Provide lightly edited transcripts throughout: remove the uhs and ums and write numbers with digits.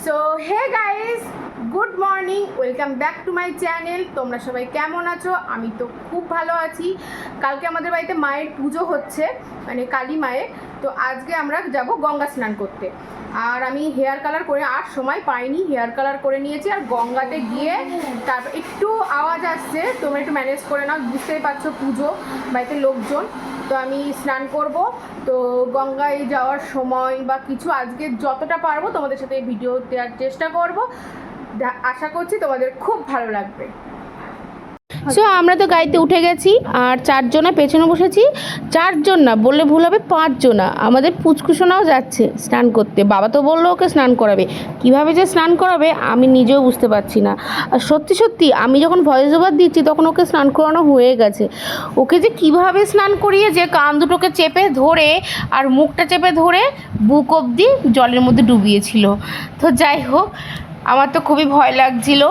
So hey guys, good morning, welcome back to my channel. তোমরা সবাই কেমন আছো? আমি তো খুব ভালো আছি। কালকে আমাদের বাড়িতে মায়ের পুজো হচ্ছে, মানে কালী মায়ের। তো আজকে আমরা যাব গঙ্গা স্নান করতে। আর আমি হেয়ার কালার করে আর সময় পাইনি, হেয়ার কালার করে নিয়েছি। আর গঙ্গাতে গিয়ে তারপর একটু আওয়াজ আসছে, তোমরা একটু ম্যানেজ করে নাও, বুঝতেই পারছো পুজো, বাড়িতে লোকজন। তো আমি স্নান করব। তো গঙ্গায় যাওয়ার সময় বা কিছু আজকে যতটা পারবো তোমাদের সাথে ভিডিও দেওয়ার চেষ্টা করব। আশা করছি তোমাদের খুব ভালো লাগবে। সো আমরা তো গাড়িতে উঠে গেছি, আর চারজনা পেছনে বসেছি। চারজন না, বললে ভুল হবে, পাঁচজনা। আমাদের পুচকুসোনাও যাচ্ছে স্নান করতে। বাবা তো বললো ওকে স্নান করাবে, কিভাবে যে স্নান করাবে আমি নিজেও বুঝতে পারছি না। আর সত্যি সত্যি আমি যখন ভয়েস ওভার দিচ্ছি তখন ওকে স্নান করানো হয়ে গেছে। ওকে যে কিভাবে স্নান করিয়ে যে কান দুটোকে চেপে ধরে আর মুখটা চেপে ধরে বুক অবধি জলের মধ্যে ডুবিয়েছিল। তো যাই হোক, আমার তো খুবই ভয় লাগছিল,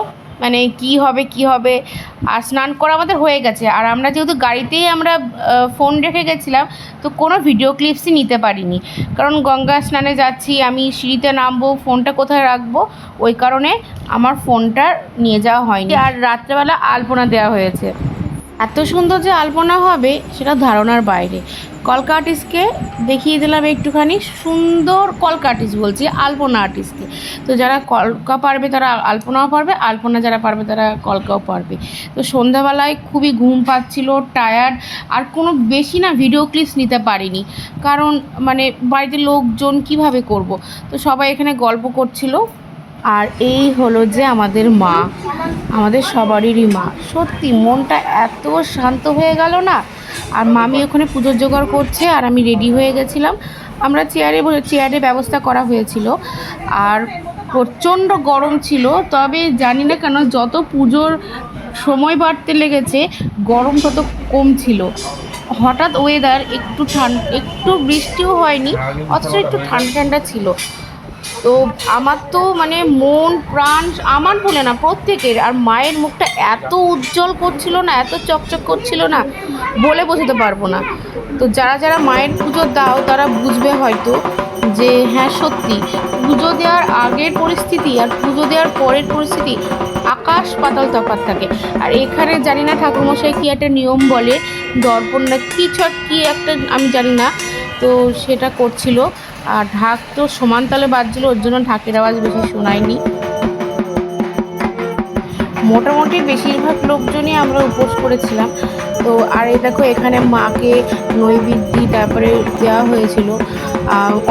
মানে কি হবে। আর স্নান করা আমাদের হয়ে গেছে। আর আমরা যেহেতু গাড়িতেই আমরা ফোন রেখে গেছিলাম, তো কোনো ভিডিও ক্লিপসই নিতে পারিনি। কারণ গঙ্গা স্নানে যাচ্ছি, আমি সিঁড়িতে নামবো, ফোনটা কোথায় রাখবো, ওই কারণে আমার ফোনটা নিয়ে যাওয়া হয়নি। আর রাত্রেবেলা আলপনা দেওয়া হয়েছে, এত সুন্দর যে আলপনা হবে সেটা ধারণার বাইরে। কলকা আর্টিস্টকে দেখিয়ে দিলাম একটুখানি, সুন্দর কলকা আর্টিস্ট বলছি, আলপনা আর্টিস্টকে। তো যারা কলকা পারবে তারা আলপনাও পারবে, আলপনা যারা পারবে তারা কলকাও পারবে। তো সন্ধ্যাবেলায় খুবই ঘুম পাচ্ছিল, টায়ার্ড। আর কোনো বেশি না ভিডিও ক্লিপস নিতে পারিনি, কারণ মানে বাড়িতে লোকজন কিভাবে করব। তো সবাই এখানে গল্প করছিল। আর এই হলো যে আমাদের মা, আমাদের সবারই মা। সত্যি মনটা এত শান্ত হয়ে গেল না। আর মামি ওখানে পুজোর জোগাড় করছে, আর আমি রেডি হয়ে গেছিলাম। আমরা চেয়ারে ব্যবস্থা করা হয়েছিল। আর প্রচণ্ড গরম ছিল, তবে জানি না কেন যত পুজোর সময় বাড়তে লেগেছে গরম তত কম ছিল। হঠাৎ ওয়েদার একটু বৃষ্টিও হয়নি, অথচ একটু ঠান্ডা ঠান্ডা ছিল। তো আমার তো মানে মন প্রাণ, আমার বলে না প্রত্যেকের। আর মায়ের মুখটা এত উজ্জ্বল করছিল না, এত চকচক করছিল না, বলে বোঝাতে পারবো না। তো যারা যারা মায়ের পুজো দাও তারা বুঝবে হয়তো যে হ্যাঁ সত্যি পুজো দেওয়ার আগের পরিস্থিতি আর পুজো দেওয়ার পরের পরিস্থিতি আকাশ পাতাল তফাৎ থাকে। আর এখানে জানি না ঠাকুরমশাই কী একটা নিয়ম বলে, দর্পণ না কি একটা আমি জানি না, তো সেটা করছিল। আর ঢাক তো সমান তালে বাজছিল, ওর জন্য ঢাকের আওয়াজ বেশি শোনায়নি। মোটামুটি বেশিরভাগ লোকজনই আমরা উপোস করেছিলাম। তো আর এই দেখো এখানে মাকে নৈবেদ্য তারপরে দেওয়া হয়েছিল।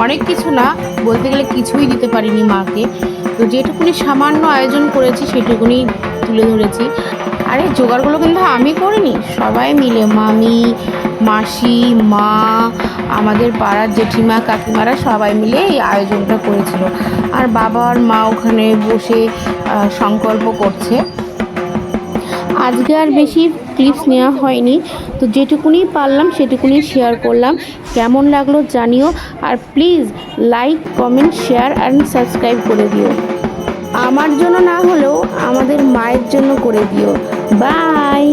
অনেক কিছু না, বলতে গেলে কিছুই দিতে পারিনি মাকে। তো যেটুকুনি সামান্য আয়োজন করেছি সেটুকুনি তুলে ধরেছি। আর এই জোগাড়গুলো কিন্তু আমি করিনি, সবাই মিলে, মামি, মাসি, মা, আমাদের পাড়ার জেঠিমা, কাকিমারা সবাই মিলে এই আয়োজনটা করেছিল। আর বাবা আর মা ওখানে বসে সংকল্প করছে। আজকে আর বেশি ক্লিপস নেওয়া হয়নি, তো যেটুকুনি পারলাম সেটুকুনি শেয়ার করলাম। কেমন লাগলো জানিও। আর please like, comment, share and subscribe করে দিও। আমার জন্য না হলেও আমাদের মায়ের জন্য করে দিও। বাই।